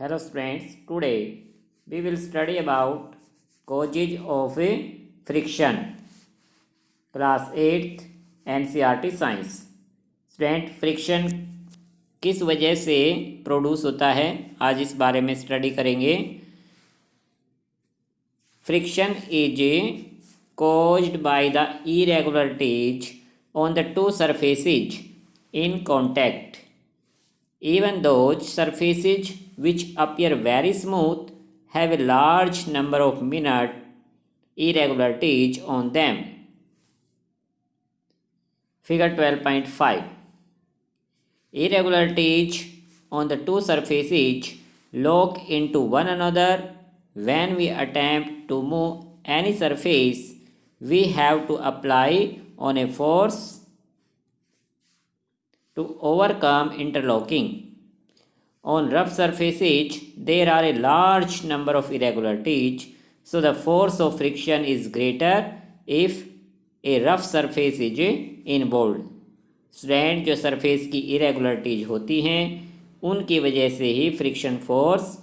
Hello friends, today we will study about causes of friction. Class 8th NCERT Science. Student friction किस वजह से produce होता है, आज इस बारे में स्टडी करेंगे। Friction is caused by the irregularities on the two surfaces in contact. Even those surfaces which appear very smooth have a large number of minute irregularities on them. Figure 12.5. Irregularities on the two surfaces lock into one another. When we attempt to move any surface, we have to apply on a force to overcome interlocking. On rough surfaces, there are a large number of irregularities, so the force of friction is greater if a rough surface is involved. Student, जो surface की irregularities होती हैं उनकी वजह से ही friction force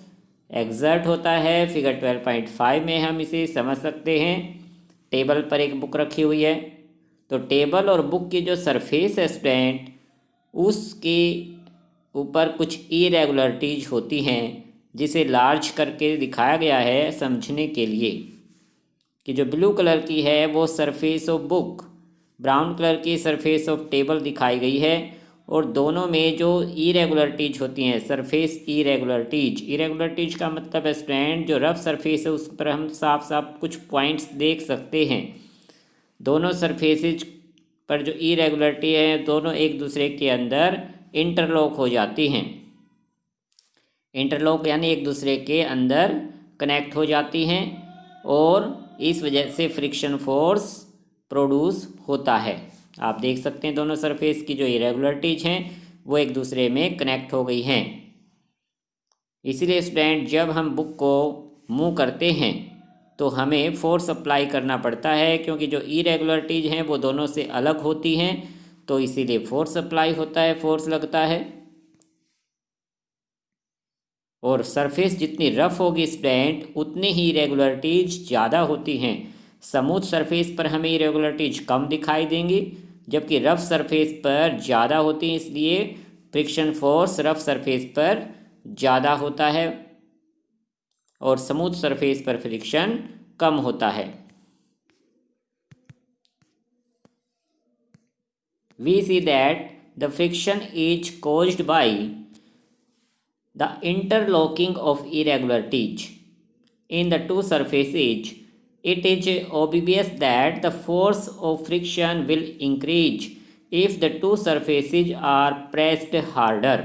exert होता है। Figure 12.5 में हम इसे समझ सकते हैं। टेबल पर एक बुक रखी हुई है, तो टेबल और बुक की जो सरफेस है स्टूडेंट, उसके ऊपर कुछ इरेगुलरिटीज होती हैं, जिसे लार्ज करके दिखाया गया है समझने के लिए। कि जो ब्लू कलर की है वो surface of book, brown colour की सरफेस ऑफ टेबल दिखाई गई है, और दोनों में जो इरेगुलरिटीज होती हैं, सरफेस इरेगुलरिटीज का मतलब है स्टूडेंट, जो रफ सरफेस है उस पर हम साफ साफ कुछ पॉइंट्स देख सकते हैं। दोनों सरफेसेज पर जो इरेगुलरिटी है दोनों एक दूसरे के अंदर इंटरलॉक हो जाती हैं। इंटरलॉक यानी एक दूसरे के अंदर कनेक्ट हो जाती हैं, और इस वजह से फ्रिक्शन फोर्स प्रोड्यूस होता है। आप देख सकते हैं दोनों सरफेस की जो इरेगुलरिटीज हैं वो एक दूसरे में कनेक्ट हो गई हैं। इसीलिए स्टूडेंट, जब हम बुक को मूव करते हैं तो हमें फोर्स अप्लाई करना पड़ता है, क्योंकि जो इरेगुलरिटीज हैं वो दोनों से अलग होती हैं, तो इसीलिए फोर्स अप्लाई होता है, फोर्स लगता है। और सरफेस जितनी रफ होगी स्टूडेंट उतनी ही इरेगुलरिटीज ज़्यादा होती हैं। स्मूथ सरफेस पर हमें इरेगुलरिटीज कम दिखाई देंगी, जबकि रफ सरफेस पर ज़्यादा होती हैं, इसलिए फ्रिक्शन फोर्स रफ सरफेस पर ज़्यादा होता है और स्मूथ सरफेस पर फ्रिक्शन कम होता है। We see that the friction is caused by the interlocking of irregularities in the two surfaces. It is obvious that the force of friction will increase if the two surfaces are pressed harder.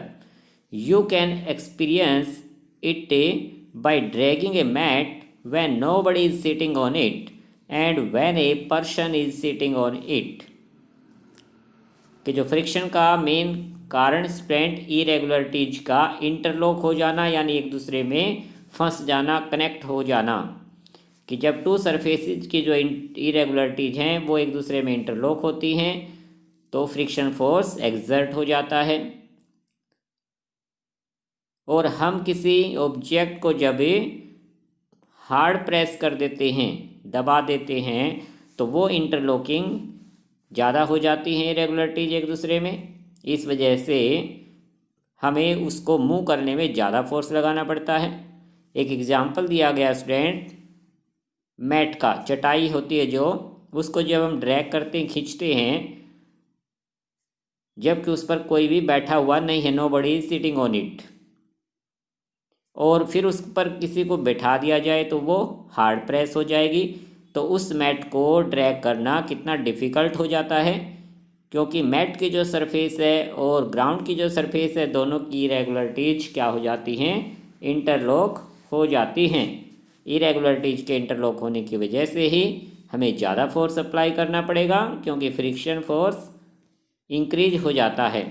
You can experience it by dragging a mat when nobody is sitting on it and when a person is sitting on it. कि जो friction का main कारण student irregularities का interlock हो जाना, यानी एक दूसरे में फंस जाना, कनेक्ट हो जाना। कि जब टू सरफेसेज की जो इरेगुलरिटीज हैं वो एक दूसरे में इंटरलॉक होती हैं तो फ्रिक्शन फोर्स एक्सर्ट हो जाता है। और हम किसी ऑब्जेक्ट को जब हार्ड प्रेस कर देते हैं, दबा देते हैं, तो वो इंटरलॉकिंग ज़्यादा हो जाती हैं इरेगुलरिटीज एक दूसरे में। इस वजह से हमें उसको मूव करने में ज़्यादा फोर्स लगाना पड़ता है। एक एग्जांपल दिया गया स्टूडेंट, मैट का, चटाई होती है जो, उसको जब हम ड्रैग करते हैं, खींचते हैं, जबकि उस पर कोई भी बैठा हुआ नहीं है, nobody is sitting on it, और फिर उस पर किसी को बैठा दिया जाए तो वो हार्ड प्रेस हो जाएगी। तो उस मैट को ड्रैग करना कितना डिफ़िकल्ट हो जाता है, क्योंकि मैट की जो सरफेस है और ग्राउंड की जो सरफेस है दोनों की इरेगुलरिटीज क्या हो जाती हैं, इंटरलॉक हो जाती हैं। इरेगुलरिटीज के इंटरलॉक होने की वजह से ही हमें ज़्यादा फोर्स अप्लाई करना पड़ेगा, क्योंकि फ्रिक्शन फोर्स इंक्रीज हो जाता है।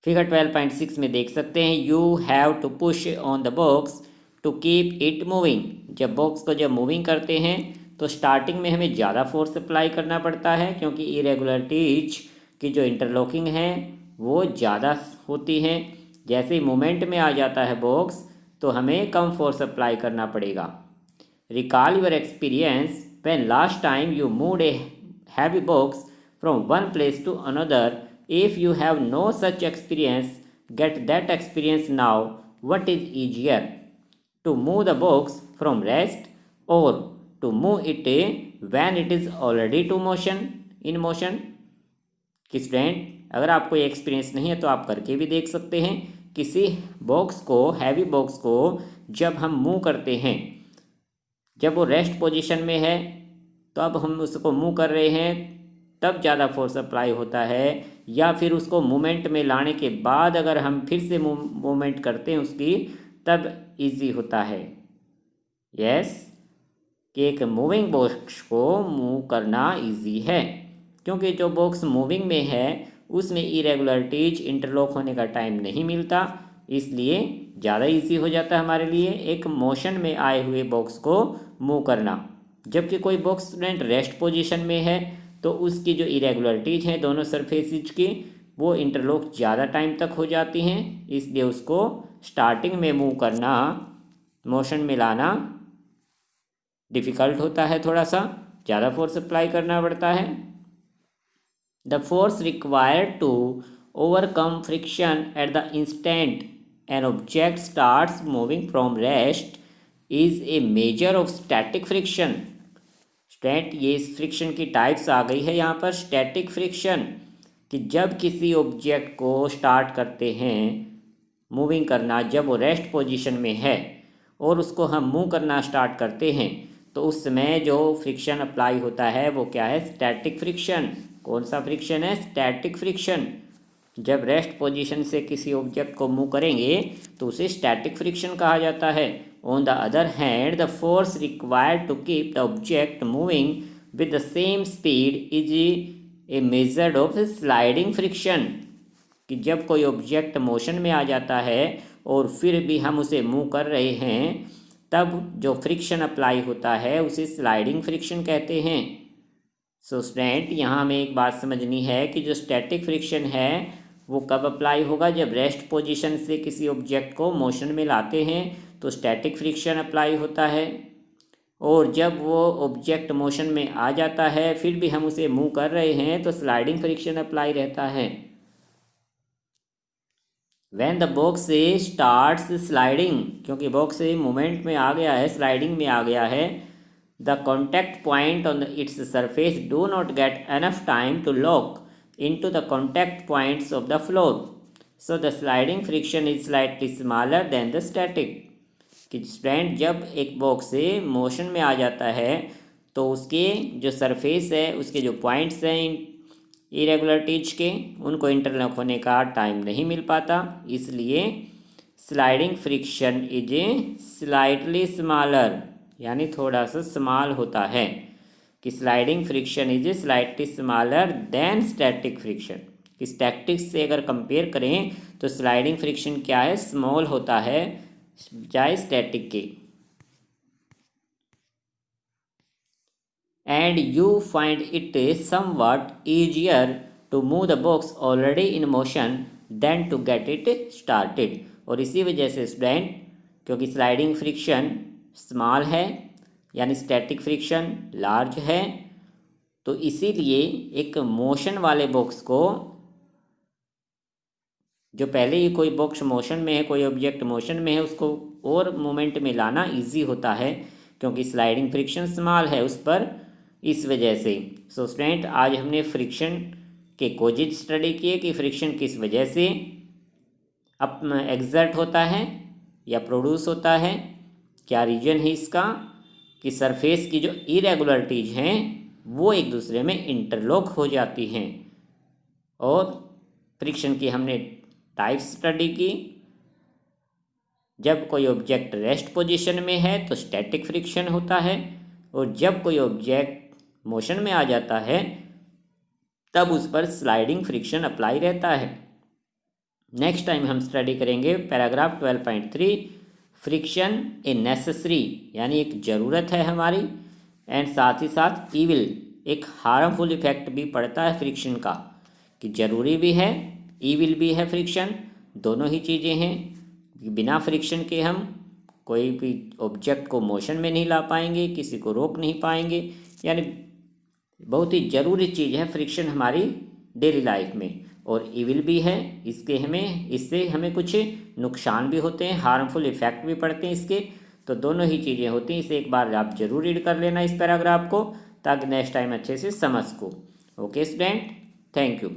फिगर 12.6 में देख सकते हैं, you have to push on the box to keep it moving. जब बॉक्स को जब मूविंग करते हैं तो स्टार्टिंग में हमें ज़्यादा फोर्स अप्लाई करना पड़ता है, क्योंकि इरेगुलरिटीज की जो इंटरलॉकिंग है वो ज़्यादा होती हैं। जैसे ही मोमेंट में आ जाता है बॉक्स तो हमें कम फोर्स अप्लाई करना पड़ेगा। Recall your experience when last time you moved a heavy box from one place to another. If you have no such experience, get that experience now. What is easier, to move the box from rest or to move it when it is already in motion. कि student अगर आपको ये experience नहीं है तो आप करके भी देख सकते हैं। किसी बॉक्स को, हैवी बॉक्स को जब हम मूव करते हैं, जब वो रेस्ट पोजीशन में है तो अब हम उसको मूव कर रहे हैं तब ज़्यादा फोर्स अप्लाई होता है, या फिर उसको मूवमेंट में लाने के बाद अगर हम फिर से मूवमेंट करते हैं उसकी तब इजी होता है। यस, कि एक मूविंग बॉक्स को मूव करना इजी है, क्योंकि जो बॉक्स मूविंग में है उसमें इरेगुलरिटीज इंटरलॉक होने का टाइम नहीं मिलता, इसलिए ज़्यादा इजी हो जाता है हमारे लिए एक मोशन में आए हुए बॉक्स को मूव करना। जबकि कोई बॉक्स स्टूडेंट रेस्ट पोजीशन में है तो उसकी जो इरेगुलरिटीज हैं दोनों सरफेसेज की, वो इंटरलॉक ज़्यादा टाइम तक हो जाती हैं, इसलिए उसको स्टार्टिंग में मूव करना, मोशन में लाना डिफ़िकल्ट होता है, थोड़ा सा ज़्यादा फोर्स अप्लाई करना पड़ता है। The force required to overcome friction at the instant an object starts moving from rest is a measure of static friction. स्टैट ये इस फ्रिक्शन की टाइप्स आ गई है यहाँ पर। स्टैटिक फ्रिक्शन कि जब किसी ऑब्जेक्ट को स्टार्ट करते हैं मूविंग करना, जब वो रेस्ट पोजीशन में है और उसको हम मूव करना स्टार्ट करते हैं तो उस समय जो फ्रिक्शन अप्लाई होता है वो क्या है, स्टैटिक फ्रिक्शन। कौन सा फ्रिक्शन है, स्टैटिक फ्रिक्शन। जब रेस्ट पोजीशन से किसी ऑब्जेक्ट को मूव करेंगे तो उसे स्टैटिक फ्रिक्शन कहा जाता है। On the other hand, the force required to keep the object moving with the same speed is a measured of sliding friction. कि जब कोई ऑब्जेक्ट मोशन में आ जाता है और फिर भी हम उसे मूव कर रहे हैं तब जो फ्रिक्शन अप्लाई होता है उसे स्लाइडिंग फ्रिक्शन कहते हैं। सो स्टूडेंट यहाँ हमें एक बात समझनी है कि जो स्टैटिक फ्रिक्शन है वो कब अप्लाई होगा, जब रेस्ट पोजीशन से किसी ऑब्जेक्ट को मोशन में लाते हैं तो स्टैटिक फ्रिक्शन अप्लाई होता है, और जब वो ऑब्जेक्ट मोशन में आ जाता है फिर भी हम उसे मूव कर रहे हैं तो स्लाइडिंग फ्रिक्शन अप्लाई रहता है। When the box starts sliding, क्योंकि बॉक्स मूवमेंट में आ गया है, स्लाइडिंग में आ गया है, the contact point on its surface do not get enough time to lock into the contact points of the floor, so the sliding friction is slightly smaller than the static। कि student जब एक box से motion में आ जाता है तो उसके जो सरफेस है, उसके जो पॉइंट्स हैं इरेगुलरिटीज के, उनको इंटरलॉक होने का टाइम नहीं मिल पाता, इसलिए sliding friction is slightly smaller, यानी थोड़ा सा स्मॉल होता है। कि sliding friction is slightly smaller than static friction. कि स्टैटिक से अगर कंपेयर करें तो स्लाइडिंग फ्रिक्शन क्या है, स्मॉल होता है चाहे स्टैटिक के। And you find it somewhat easier to move the box already in motion than to get it started. और इसी वजह से स्टूडेंट, क्योंकि स्लाइडिंग फ्रिक्शन स्मॉल है यानी स्टैटिक फ्रिक्शन लार्ज है, तो इसीलिए एक मोशन वाले बॉक्स को, जो पहले ही कोई बॉक्स मोशन में है, कोई ऑब्जेक्ट मोशन में है, उसको और मोमेंट में लाना इजी होता है क्योंकि स्लाइडिंग फ्रिक्शन स्मॉल है उस पर, इस वजह से। सो स्टूडेंट आज हमने फ्रिक्शन के कॉजेज स्टडी किए कि फ्रिक्शन किस वजह से एग्जर्ट होता है या प्रोड्यूस होता है, क्या रीजन है इसका, कि सरफेस की जो इरेगुलरिटीज हैं वो एक दूसरे में इंटरलॉक हो जाती हैं। और फ्रिक्शन की हमने टाइप्स स्टडी की। जब कोई ऑब्जेक्ट रेस्ट पोजीशन में है तो स्टैटिक फ्रिक्शन होता है, और जब कोई ऑब्जेक्ट मोशन में आ जाता है तब उस पर स्लाइडिंग फ्रिक्शन अप्लाई रहता है। नेक्स्ट टाइम हम स्टडी करेंगे पैराग्राफ 12.3, फ्रिक्शन ए नेसेसरी, यानी एक ज़रूरत है हमारी, एंड साथ ही साथ ईविल, एक हार्मफुल इफेक्ट भी पड़ता है फ्रिक्शन का, कि ज़रूरी भी है, ईविल भी है फ्रिक्शन, दोनों ही चीज़ें हैं। बिना फ्रिक्शन के हम कोई भी ऑब्जेक्ट को मोशन में नहीं ला पाएंगे, किसी को रोक नहीं पाएंगे। यानी बहुत ही ज़रूरी चीज़ है फ्रिक्शन हमारी डेली लाइफ में, और इविल भी है। इससे हमें कुछ नुकसान भी होते हैं, हार्मफुल इफ़ेक्ट भी पड़ते हैं इसके। तो दोनों ही चीज़ें होती हैं। इसे एक बार आप ज़रूर रीड कर लेना इस पैराग्राफ को, ताकि नेक्स्ट टाइम अच्छे से समझ सको। Okay student, thank you.